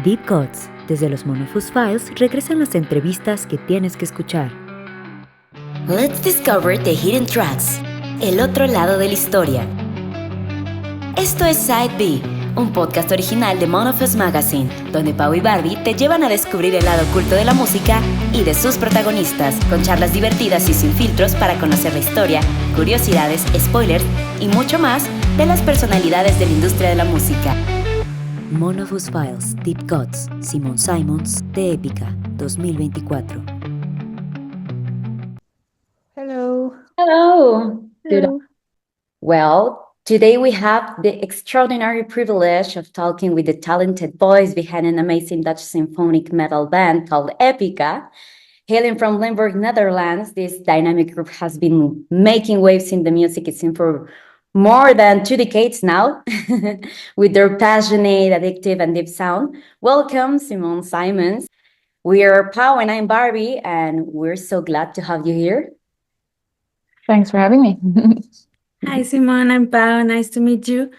Deep Cuts, desde los MonoFuzz Files, regresan las entrevistas que tienes que escuchar. Let's discover the hidden tracks, el otro lado de la historia. Esto es Side B, un podcast original de MonoFuzz Magazine, donde Pau y Barbie te llevan a descubrir el lado oculto de la música y de sus protagonistas, con charlas divertidas y sin filtros para conocer la historia, curiosidades, spoilers y mucho más de las personalidades de la industria de la música. MonoFuzz Files, Deep Cuts, Simone Simons, de Epica, 2024. Hello. Hello. Hello. Well, today we have the extraordinary privilege of talking with the talented voice behind an amazing Dutch symphonic metal band called Epica. Hailing from Limburg, Netherlands, this dynamic group has been making waves in the music scene for more than 2 decades now, with their passionate, addictive, and deep sound. Welcome, Simone Simons. We are Pau and I'm Barbie, and we're so glad to have you here. Thanks for having me. Hi, Simone. I'm Pau. Nice to meet you.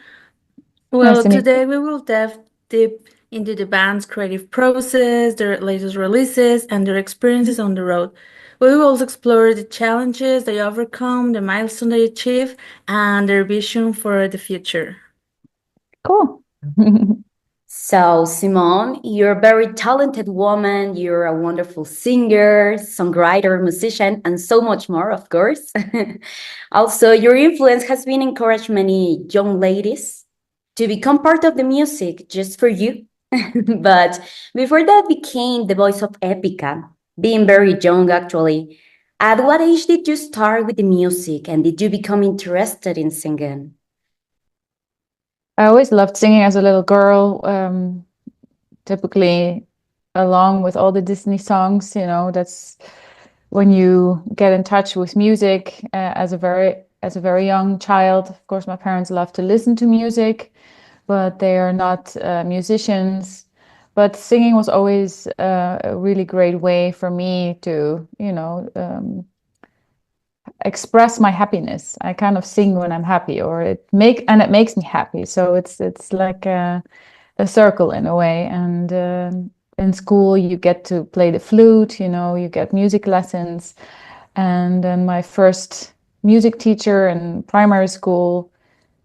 Nice to meet Today we will dive deep into the band's creative process, their latest releases, and their experiences on the road. We will also explore the challenges they overcome, the milestones they achieve, and their vision for the future. Cool. So, Simone, you're a very talented woman. You're a wonderful singer, songwriter, musician, and so much more, of course. Also, your influence has been encouraged many young ladies to become part of the music just for you. But before that became the voice of Epica, being very young, actually. At what age did you start with the music, and did you become interested in singing? I always loved singing as a little girl, typically along with all the Disney songs. You know, that's when you get in touch with music as a very young child. Of course, my parents love to listen to music, but they are not musicians. But singing was always a really great way for me to, express my happiness. I kind of sing when I'm happy, or it makes me happy. So it's like a circle in a way. And in school you get to play the flute, you get music lessons. And then my first music teacher in primary school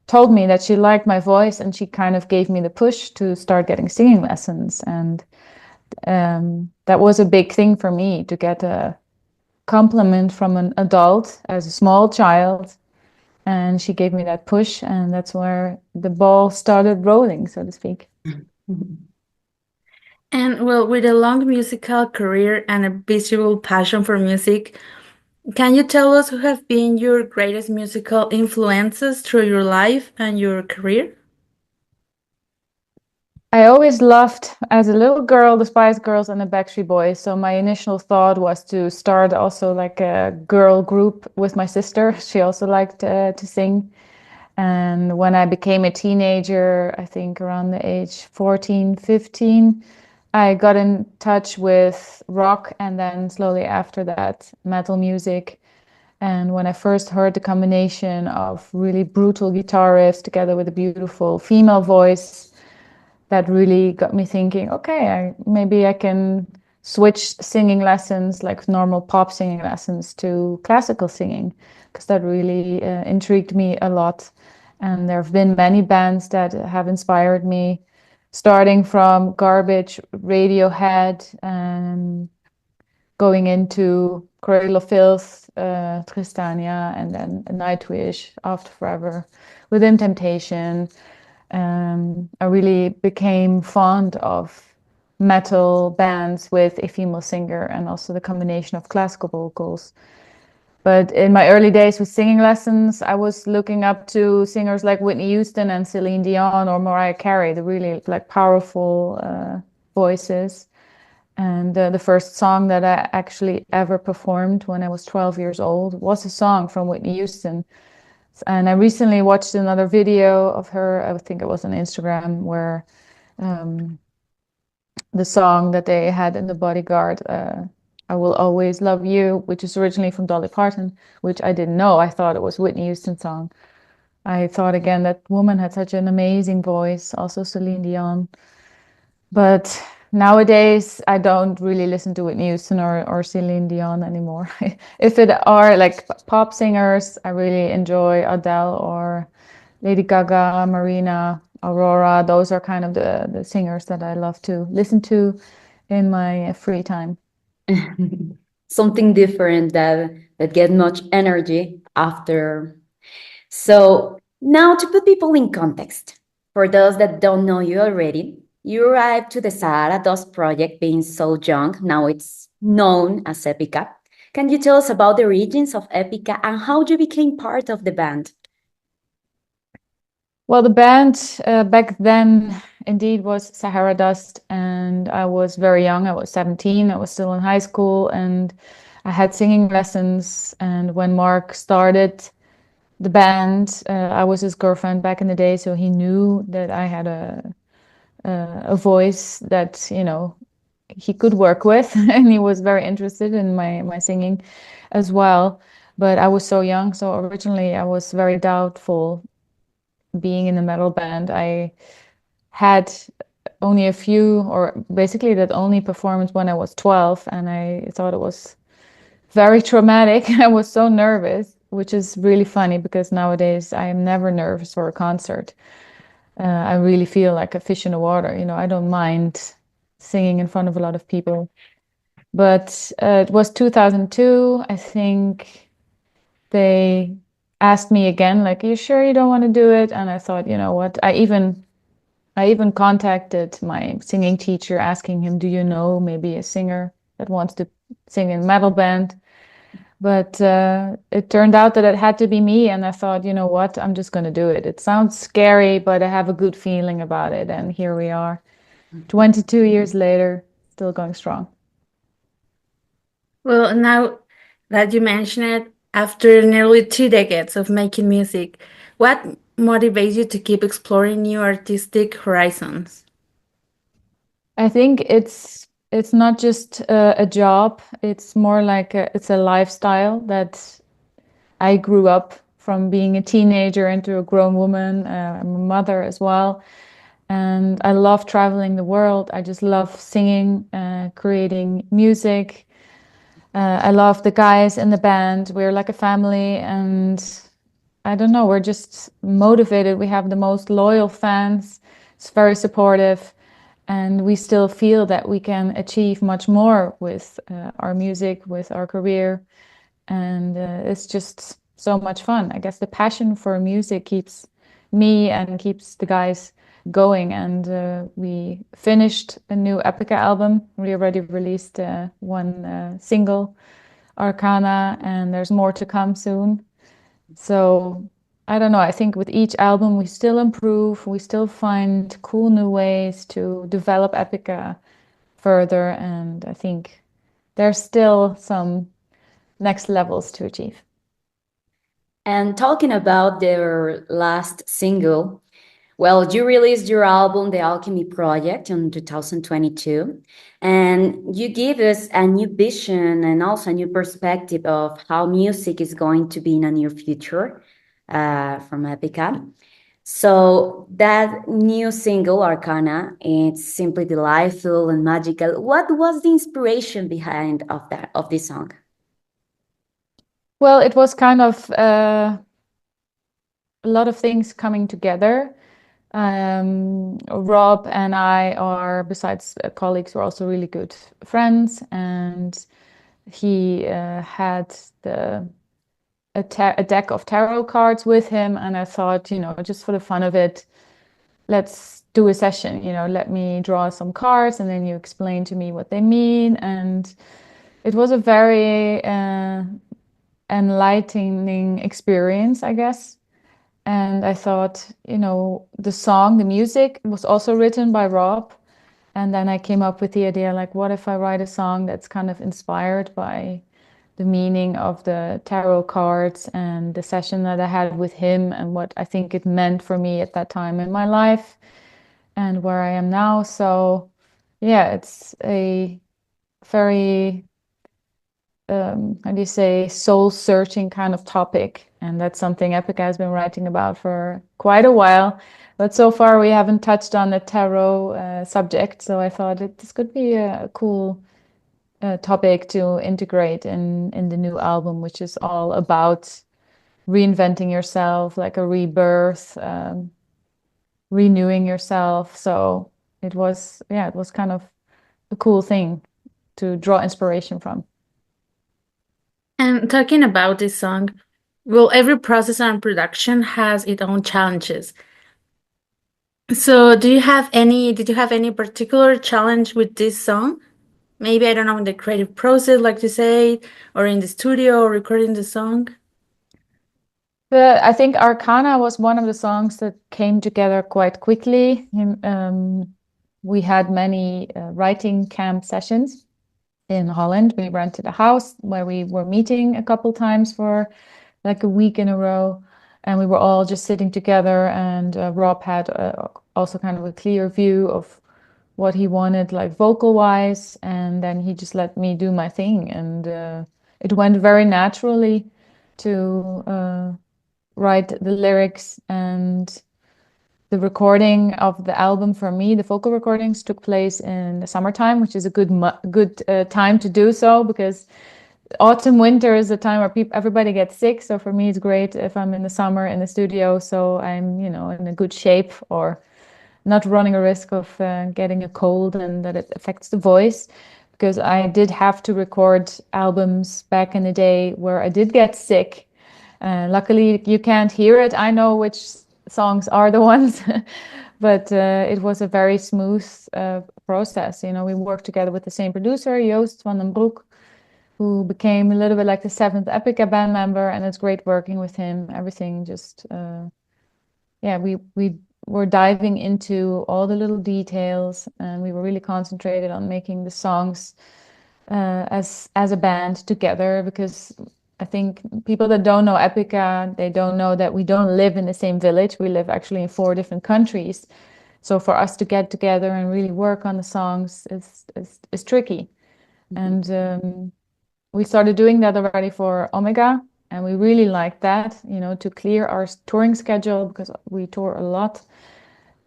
told me that she liked my voice, and she kind of gave me the push to start getting singing lessons. And that was a big thing for me, to get a compliment from an adult as a small child. And she gave me that push, and that's where the ball started rolling, so to speak. And with a long musical career and a visual passion for music, can you tell us who have been your greatest musical influences through your life and your career? I always loved, as a little girl, the Spice Girls and the Backstreet Boys. So my initial thought was to start also like a girl group with my sister. She also liked to sing. And when I became a teenager, I think around the age 14, 15, I got in touch with rock, and then slowly after that, metal music. And when I first heard the combination of really brutal guitar riffs together with a beautiful female voice, that really got me thinking, okay, maybe I can switch singing lessons, like normal pop singing lessons, to classical singing, because that really intrigued me a lot. And there have been many bands that have inspired me, starting from Garbage, Radiohead, and going into Cradle of Filth, Tristania, and then Nightwish, After Forever, Within Temptation. I really became fond of metal bands with a female singer, and also the combination of classical vocals. But in my early days with singing lessons, I was looking up to singers like Whitney Houston and Celine Dion or Mariah Carey, the really like powerful voices. And the first song that I actually ever performed when I was 12 years old was a song from Whitney Houston. And I recently watched another video of her, I think it was on Instagram, where the song that they had in The Bodyguard, I Will Always Love You, which is originally from Dolly Parton, which I didn't know. I thought it was Whitney Houston's song. I thought, again, that woman had such an amazing voice, also Celine Dion. But nowadays, I don't really listen to Whitney Houston or Celine Dion anymore. If it are like pop singers, I really enjoy Adele or Lady Gaga, Marina, Aurora. Those are kind of the singers that I love to listen to in my free time. Something different that get much energy after. So now to put people in context, for those that don't know you already, you arrived to the Sahara Dust project being so young. Now it's known as Epica. Can you tell us about the origins of Epica and how you became part of the band? Well, the band back then indeed was Sahara Dust, and I was very young. I was 17. I was still in high school, and I had singing lessons. And when Mark started the band, I was his girlfriend back in the day, so he knew that I had a voice that, you know, he could work with, and he was very interested in my singing as well. But I was so young, so originally I was very doubtful being in a metal band. I had only a few, or basically that only performance when I was 12, and I thought it was very traumatic. I was so nervous, which is really funny because nowadays I am never nervous for a concert. I really feel like a fish in the water. You know, I don't mind singing in front of a lot of people. But it was 2002, I think. They asked me again, like, "Are you sure you don't want to do it?" And I thought, you know what? I even contacted my singing teacher, asking him, "Do you know maybe a singer that wants to sing in a metal band?" But it turned out that it had to be me, and I thought, you know what? I'm just going to do it. It sounds scary, but I have a good feeling about it, and here we are, 22 years later, still going strong. Well, now that you mention it, after nearly 2 decades of making music, what motivates you to keep exploring new artistic horizons? I think it's not just a job. It's more like it's a lifestyle that I grew up from being a teenager into a grown woman. I'm a mother as well, and I love traveling the world. I just love singing, creating music. I love the guys in the band. We're like a family, and I don't know, we're just motivated. We have the most loyal fans. It's very supportive, and we still feel that we can achieve much more with our music, with our career, and it's just so much fun. I guess the passion for music keeps me and keeps the guys going, and we finished a new Epica album. We already released one single, Arcana, and there's more to come soon. So I don't know, I think with each album we still improve, we still find cool new ways to develop Epica further, and I think there's still some next levels to achieve. And talking about their last single, well, you released your album, The Alchemy Project, in 2022, and you give us a new vision and also a new perspective of how music is going to be in a near future from Epica. So that new single, Arcana, it's simply delightful and magical. What was the inspiration behind of this song? Well, it was kind of a lot of things coming together. Rob and I are, besides colleagues, we're also really good friends, and he had a deck of tarot cards with him, and I thought, you know, just for the fun of it, let's do a session, you know, let me draw some cards and then you explain to me what they mean. And it was a very enlightening experience, I guess. And I thought, you know, the song, the music was also written by Rob. And then I came up with the idea, like, what if I write a song that's kind of inspired by the meaning of the tarot cards and the session that I had with him and what I think it meant for me at that time in my life and where I am now. So yeah, it's a very, how do you say, soul searching kind of topic. And that's something Epica has been writing about for quite a while. But so far we haven't touched on the tarot subject. So I thought this could be a cool topic to integrate in the new album, which is all about reinventing yourself, like a rebirth, renewing yourself. So it was kind of a cool thing to draw inspiration from. And talking about this song, well, every process and production has its own challenges. So did you have any particular challenge with this song? Maybe, I don't know, in the creative process, like you say, or in the studio recording the song? I think Arcana was one of the songs that came together quite quickly. We had many writing camp sessions in Holland. We rented a house where we were meeting a couple times for like a week in a row, and we were all just sitting together. And Rob had also kind of a clear view of what he wanted, like vocal wise, and then he just let me do my thing, and it went very naturally to write the lyrics. And the recording of the album for me, the vocal recordings, took place in the summertime, which is a good time to do so, because autumn, winter is the time where everybody gets sick. So for me, it's great if I'm in the summer in the studio, so I'm, in a good shape, or not running a risk of getting a cold and that it affects the voice. Because I did have to record albums back in the day where I did get sick. Luckily, you can't hear it. I know which songs are the ones, but it was a very smooth process. We worked together with the same producer, Joost van den Broek, who became a little bit like the seventh Epica band member, and it's great working with him. Everything just, we were diving into all the little details, and we were really concentrated on making the songs as a band together, because I think people that don't know Epica, they don't know that we don't live in the same village. We live actually in 4 different countries. So for us to get together and really work on the songs is tricky. And we started doing that already for Omega, and we really liked that, to clear our touring schedule, because we tour a lot,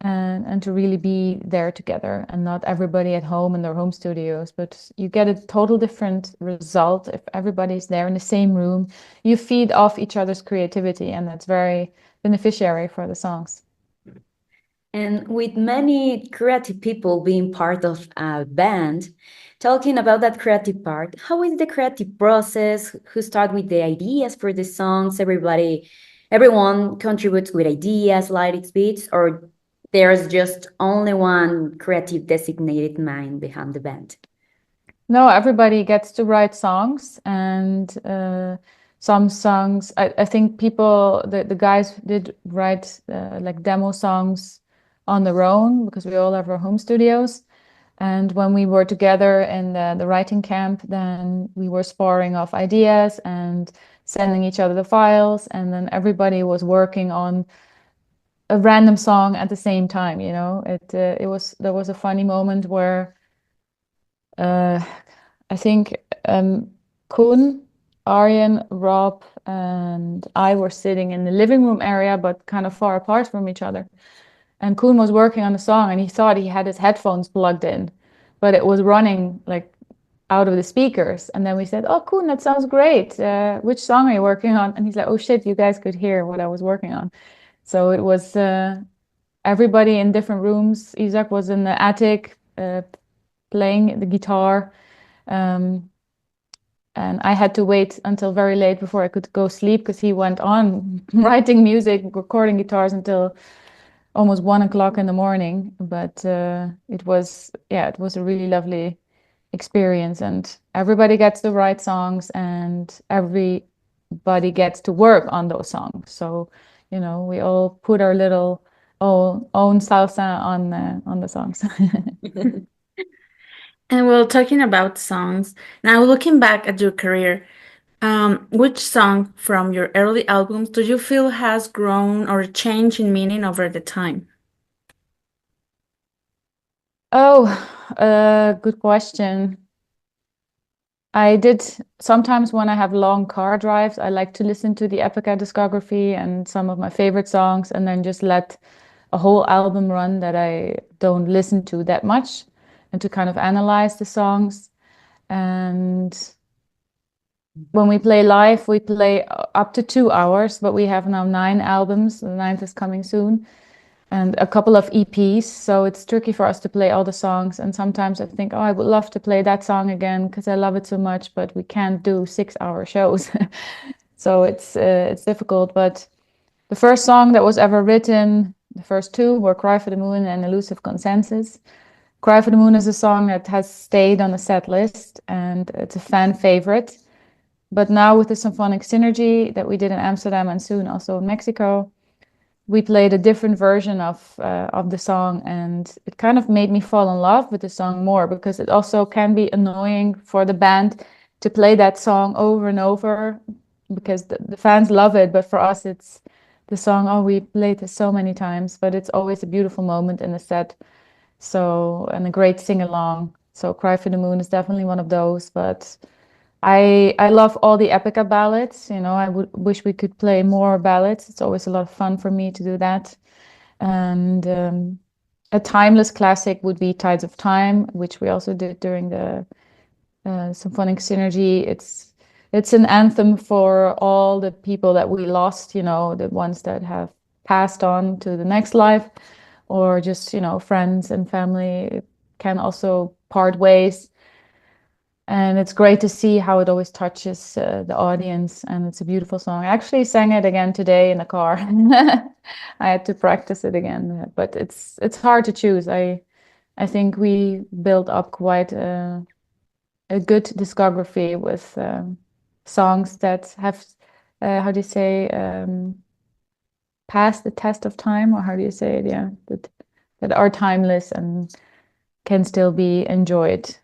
and to really be there together, and not everybody at home in their home studios, but you get a total different result if everybody's there in the same room. You feed off each other's creativity, and that's very beneficiary for the songs. And with many creative people being part of a band, talking about that creative part, how is the creative process? Who start with the ideas for the songs? Everyone contributes with ideas, lyrics, beats, or there's just only one creative designated mind behind the band? No, everybody gets to write songs, and some songs, I think the guys did write like demo songs on their own, because we all have our home studios. And when we were together in the writing camp, then we were sparring off ideas and sending each other the files, and then everybody was working on a random song at the same time. There was a funny moment where I think Koen, Arjen, Rob, and I were sitting in the living room area, but kind of far apart from each other. And Koen was working on a song, and he thought he had his headphones plugged in, but it was running like out of the speakers. And then we said, "Oh, Koen, that sounds great. Which song are you working on?" And he's like, "Oh shit, you guys could hear what I was working on." So it was everybody in different rooms. Isaac was in the attic playing the guitar. And I had to wait until very late before I could go sleep, because he went on writing music, recording guitars until almost 1 o'clock in the morning. But it was a really lovely experience, and everybody gets to write songs, and everybody gets to work on those songs. So, we all put our little own salsa on the songs. And well, talking about songs, now looking back at your career, which song from your early albums do you feel has grown or changed in meaning over the time? Oh, good question. I did sometimes when I have long car drives, I like to listen to the Epica discography and some of my favorite songs, and then just let a whole album run that I don't listen to that much, and to kind of analyze the songs. And when we play live, we play up to 2 hours, but we have now 9 albums. The ninth is coming soon, and a couple of EPs. So it's tricky for us to play all the songs. And sometimes I think, oh, I would love to play that song again because I love it so much, but we can't do 6-hour shows. So it's difficult. But the first song that was ever written, the first 2 were Cry for the Moon and Elusive Consensus. Cry for the Moon is a song that has stayed on the set list, and it's a fan favorite. But now with the symphonic synergy that we did in Amsterdam and soon also in Mexico, we played a different version of the song, and it kind of made me fall in love with the song more, because it also can be annoying for the band to play that song over and over, because the fans love it, but for us it's the song, oh, we played this so many times, but it's always a beautiful moment in the set. So, and a great sing-along. So Cry for the Moon is definitely one of those, but I love all the Epica ballads. You know, I would wish we could play more ballads. It's always a lot of fun for me to do that. And a timeless classic would be Tides of Time, which we also did during the symphonic synergy. It's an anthem for all the people that we lost, you know, the ones that have passed on to the next life, or just, you know, friends and family can also part ways. And it's great to see how it always touches the audience, and it's a beautiful song. I actually sang it again today in the car. I had to practice it again, but it's hard to choose. I think we built up quite a good discography with songs that have, how do you say, passed the test of time, or how do you say it? Yeah, that are timeless and can still be enjoyed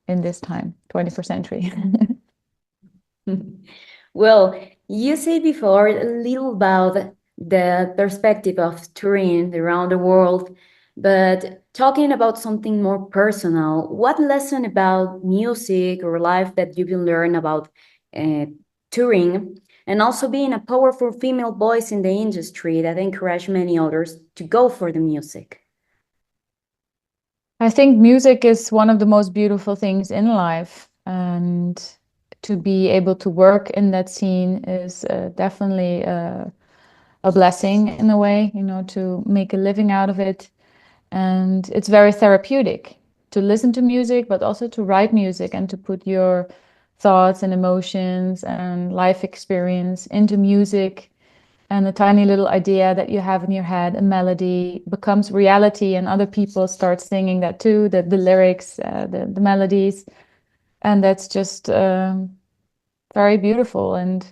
in this time, 21st century. Well, you said before a little about the perspective of touring around the world, but talking about something more personal, what lesson about music or life that you can learn about touring, and also being a powerful female voice in the industry that encourage many others to go for the music? I think music is one of the most beautiful things in life, and to be able to work in that scene is definitely a blessing in a way, you know, to make a living out of it. And it's very therapeutic to listen to music, but also to write music and to put your thoughts and emotions and life experience into music. And the tiny little idea that you have in your head, a melody, becomes reality, and other people start singing that too, the lyrics, the melodies. And that's just very beautiful. And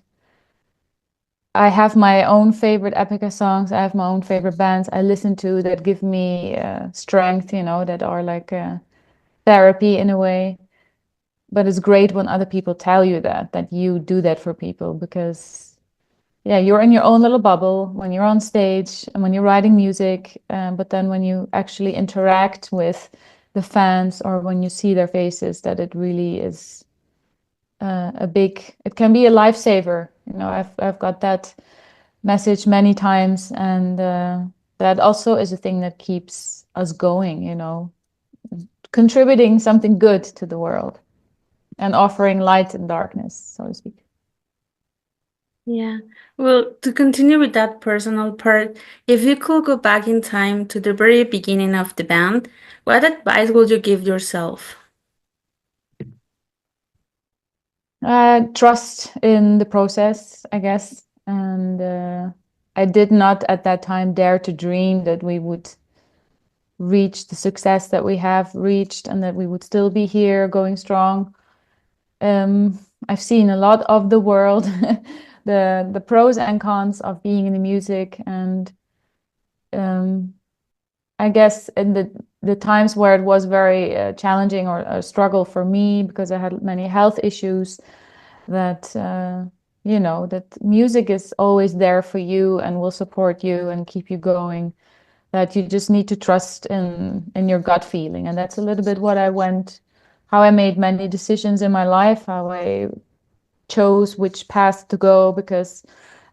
I have my own favorite Epica songs. I have my own favorite bands I listen to that give me strength, you know, that are like therapy in a way. But it's great when other people tell you that you do that for people, because yeah, you're in your own little bubble when you're on stage and when you're writing music, but then when you actually interact with the fans, or when you see their faces, that it really is it can be a lifesaver. You know, I've got that message many times, and that also is a thing that keeps us going, you know, contributing something good to the world and offering light in darkness, so to speak. Yeah. Well, to continue with that personal part, if you could go back in time to the very beginning of the band, what advice would you give yourself? Trust in the process, I guess. And I did not at that time dare to dream that we would reach the success that we have reached, and that we would still be here going strong. I've seen a lot of the world, the pros and cons of being in the music, and I guess in the times where it was very challenging or a struggle for me because I had many health issues, that you know, that music is always there for you and will support you and keep you going, that you just need to trust in your gut feeling. And that's a little bit what I went how I made many decisions in my life, how I chose which path to go, because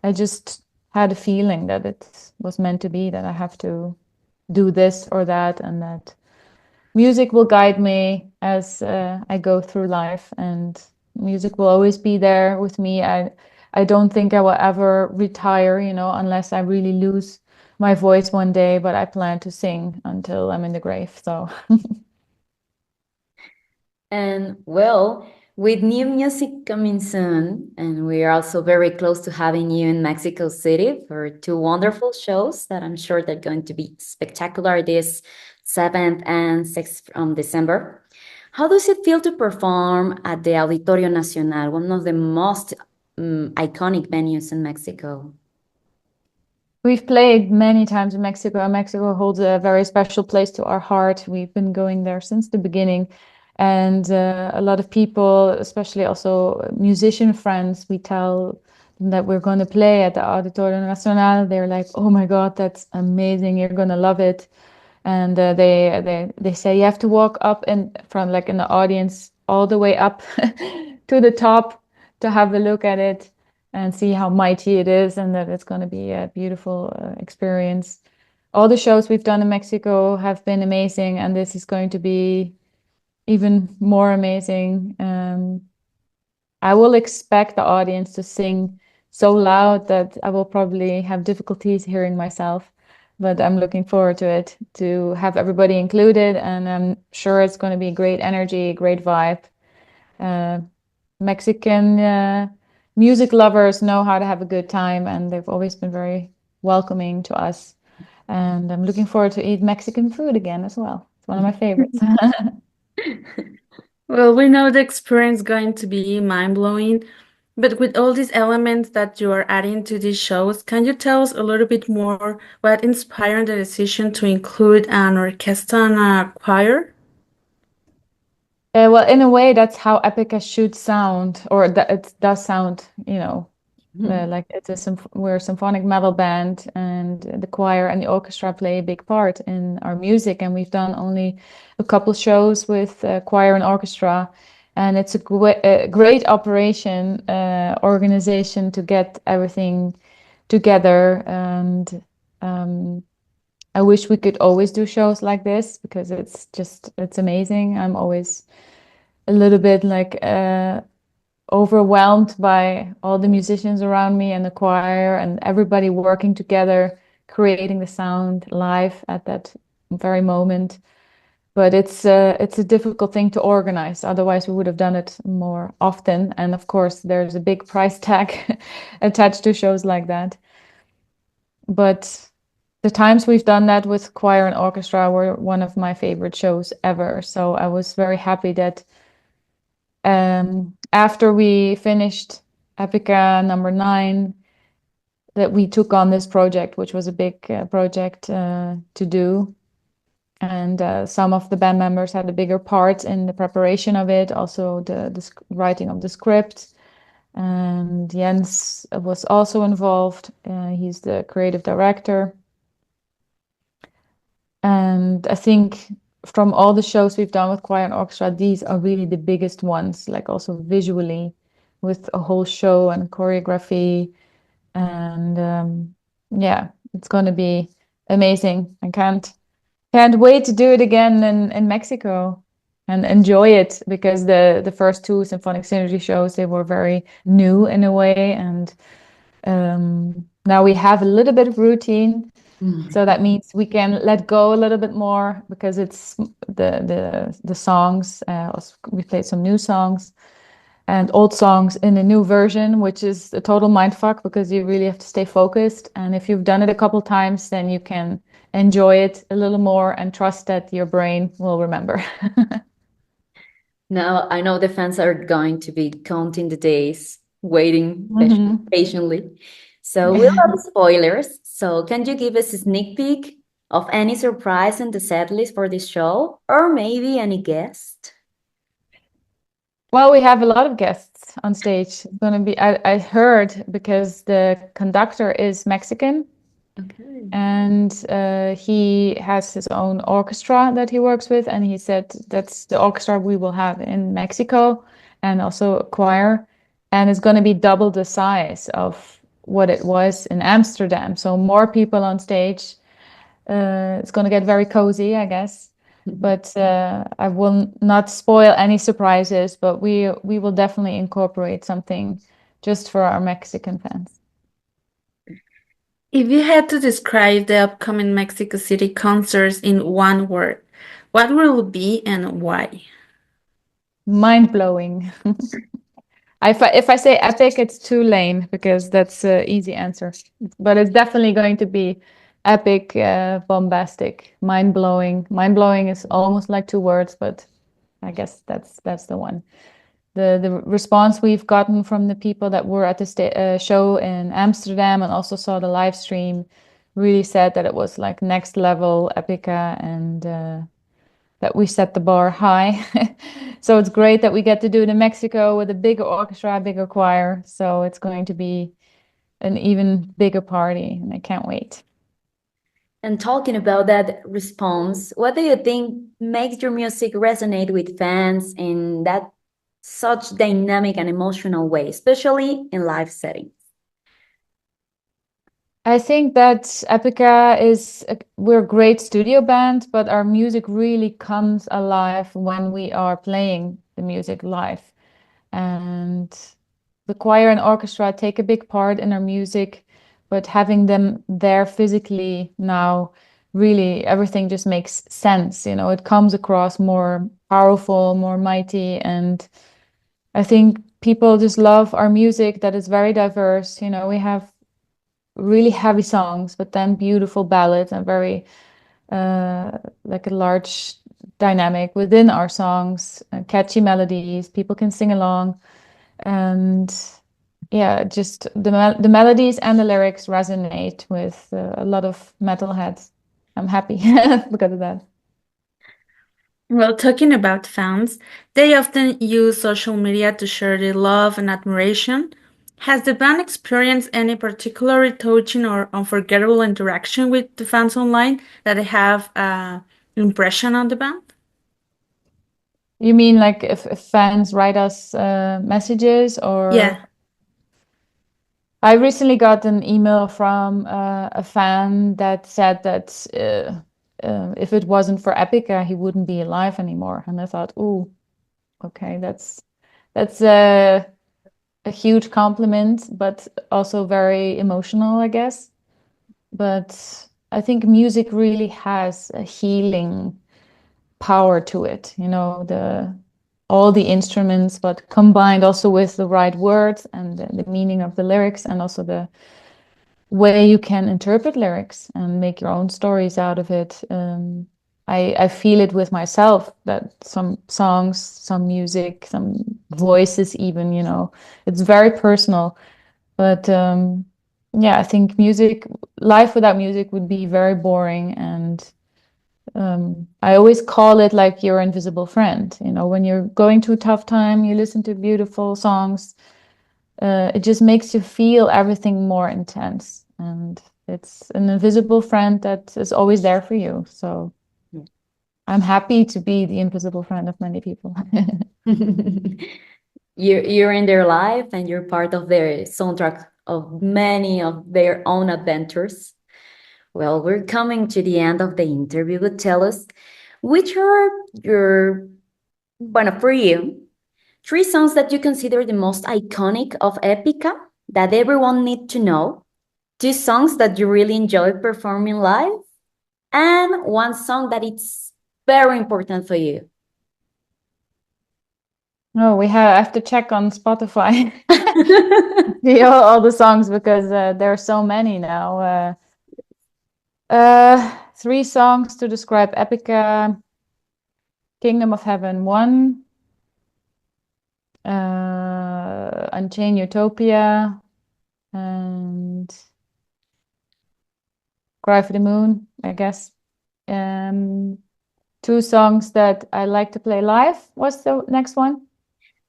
I just had a feeling that it was meant to be, that I have to do this or that, and that music will guide me as I go through life, and music will always be there with me. I don't think I will ever retire, unless I really lose my voice one day, but I plan to sing until I'm in the grave. So And well, with new music coming soon, and we are also very close to having you in Mexico City for two wonderful shows that I'm sure they're going to be spectacular this 7th and 6th December. How does it feel to perform at the Auditorio Nacional, one of the most iconic venues in Mexico? we've played many times in Mexico, and Mexico holds a very special place to our heart. We've been going there since the beginning. And a lot of people, especially also musician friends, we tell them that we're going to play at the Auditorio Nacional. They're like, "Oh my God, that's amazing! You're going to love it." And they say you have to walk up in front, like in the audience, all the way up to the top to have a look at it and see how mighty it is, and that it's going to be a beautiful experience. All the shows we've done in Mexico have been amazing, and this is going to be even more amazing. I will expect the audience to sing so loud that I will probably have difficulties hearing myself, but I'm looking forward to it, to have everybody included, and I'm sure it's going to be great energy, great vibe. Mexican music lovers know how to have a good time, and they've always been very welcoming to us. And I'm looking forward to eat Mexican food again as well. It's one of my favorites. Well, we know the experience is going to be mind-blowing, but with all these elements that you are adding to these shows, can you tell us a little bit more what inspired the decision to include an orchestra and a choir? Well, in a way, that's how Epica should sound, or that it does sound, like we're a symphonic metal band, and the choir and the orchestra play a big part in our music. And we've done only a couple shows with choir and orchestra, and it's a great operation organization to get everything together. And I wish we could always do shows like this, because it's amazing. I'm always a little bit like overwhelmed by all the musicians around me and the choir and everybody working together, creating the sound live at that very moment. But it's a difficult thing to organize. Otherwise, we would have done it more often. And of course, there's a big price tag attached to shows like that. But the times we've done that with choir and orchestra were one of my favorite shows ever. So I was very happy that after we finished Epica number 9, that we took on this project, which was a big project to do. And some of the band members had a bigger part in the preparation of it, also the writing of the script. And Jens was also involved. He's the creative director. And I think from all the shows we've done with choir and orchestra, these are really the biggest ones, like also visually, with a whole show and choreography. And yeah, it's going to be amazing. I can't wait to do it again in Mexico and enjoy it, because the first 2 symphonic synergy shows, they were very new in a way, and now we have a little bit of routine. So that means we can let go a little bit more, because it's the songs. We played some new songs and old songs in a new version, which is a total mindfuck, because you really have to stay focused. And if you've done it a couple times, then you can enjoy it a little more and trust that your brain will remember. Now, I know the fans are going to be counting the days, waiting patiently. So we'll have spoilers. So can you give us a sneak peek of any surprise in the set list for this show, or maybe any guest? Well, we have a lot of guests on stage. It's going to be, I heard, because the conductor is Mexican, Okay. And he has his own orchestra that he works with, and he said that's the orchestra we will have in Mexico, and also a choir, and it's going to be double the size of what it was in Amsterdam. So more people on stage. It's going to get very cozy, I guess. But I will not spoil any surprises, but we will definitely incorporate something just for our Mexican fans. If you had to describe the upcoming Mexico City concerts in one word, what will it be and why? Mind-blowing. If I say epic, it's too lame because that's an easy answer. But it's definitely going to be epic, bombastic, mind-blowing. Mind-blowing is almost like two words, but I guess that's the one. The response we've gotten from the people that were at the show in Amsterdam and also saw the live stream really said that it was like next level Epica, and that we set the bar high. So it's great that we get to do it in Mexico with a bigger orchestra, bigger choir. So it's going to be an even bigger party, and I can't wait. And talking about that response, what do you think makes your music resonate with fans in that such dynamic and emotional way, especially in live settings? I think that Epica we're a great studio band, but our music really comes alive when we are playing the music live. And the choir and orchestra take a big part in our music, but having them there physically now, really everything just makes sense. You know, it comes across more powerful, more mighty, and I think people just love our music that is very diverse. You know, we have really heavy songs, but then beautiful ballads and very like a large dynamic within our songs, catchy melodies, people can sing along, and yeah, just the melodies and the lyrics resonate with a lot of metalheads. I'm happy because of that. Well, talking about fans, they often use social media to share their love and admiration. Has the band experienced any particularly touching or unforgettable interaction with the fans online that they have impression on the band? You mean like if fans write us messages or? Yeah. I recently got an email from a fan that said that if it wasn't for Epica, he wouldn't be alive anymore. And I thought, ooh, okay, that's a huge compliment, but also very emotional, I guess. But I think music really has a healing power to it, you know, all the instruments, but combined also with the right words and the meaning of the lyrics, and also the way you can interpret lyrics and make your own stories out of it. I feel it with myself that some songs, some music, some voices even, you know, it's very personal. But yeah, I think life without music would be very boring, and I always call it like your invisible friend. You know, when you're going through a tough time, you listen to beautiful songs. It just makes you feel everything more intense, and it's an invisible friend that is always there for you. So I'm happy to be the invisible friend of many people. You're in their life and you're part of their soundtrack of many of their own adventures. Well, we're coming to the end of the interview, but tell us, which are for you, 3 songs that you consider the most iconic of Epica that everyone need to know, 2 songs that you really enjoy performing live, and 1 song that it's very important for you. Oh, I have to check on Spotify. all the songs, because there are so many now. 3 songs to describe Epica: Kingdom of Heaven 1, Unchained Utopia, and Cry for the Moon, I guess. 2 songs that I like to play live. What's the next one?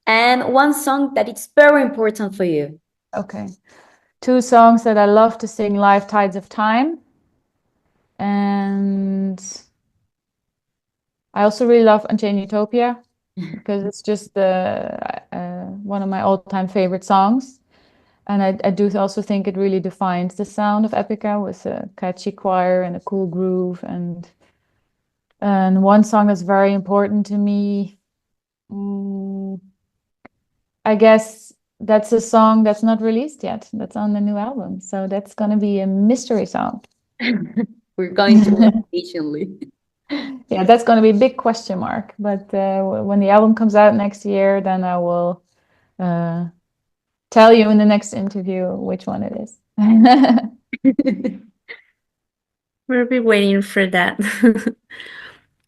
And 1 song that it's very important for you. Okay. two songs that I love to sing live, Tides of Time. And I also really love Unchained Utopia because it's just one of my all-time favorite songs. And I do also think it really defines the sound of Epica with a catchy choir and a cool groove. And one song that's very important to me, I guess that's a song that's not released yet. That's on the new album. So that's going to be a mystery song. We're going to wait patiently. Yeah, that's going to be a big question mark. But when the album comes out next year, then I will tell you in the next interview which one it is. We'll be waiting for that.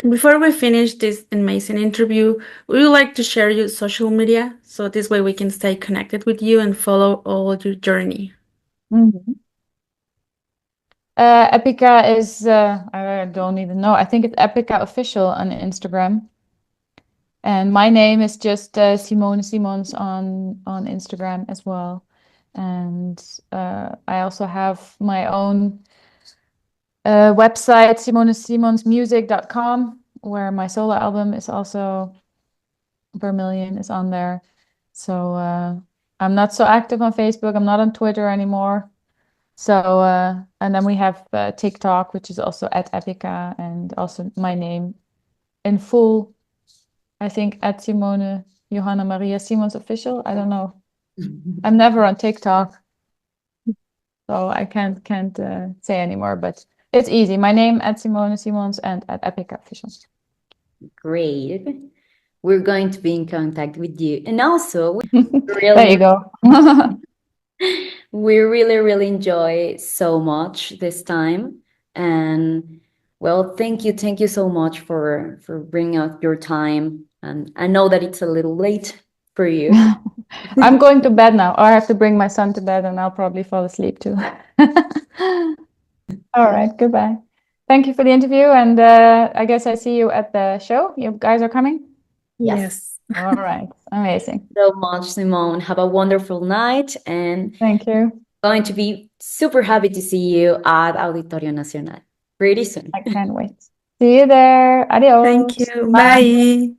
Before we finish this amazing interview, we would like to share your social media so this way we can stay connected with you and follow all your journey. Epica is, I don't even know. I think it's Epica Official on Instagram. And my name is just Simone Simons on Instagram as well. And I also have my own website, simonesimonsmusic.com, where my solo album is also, Vermilion is on there. So I'm not so active on Facebook. I'm not on Twitter anymore. So, and then we have TikTok, which is also at Epica, and also my name in full, I think, at Simone Johanna Maria Simons Official. I don't know. I'm never on TikTok, so I can't say anymore, but it's easy. My name at Simone Simons and at Epica Official. Great. We're going to be in contact with you. And also, There you go. we really enjoy so much this time. And well, thank you so much for bringing out your time. And I know that it's a little late for you. I'm going to bed now, or I have to bring my son to bed, and I'll probably fall asleep too. All right, goodbye. Thank you for the interview, and I guess I see you at the show. You guys are coming? Yes. All right, amazing. So much, Simone. Have a wonderful night, and Thank you. going to be super happy to see you at Auditorio Nacional pretty soon. I can't wait. See you there. Adios. Thank you. Bye.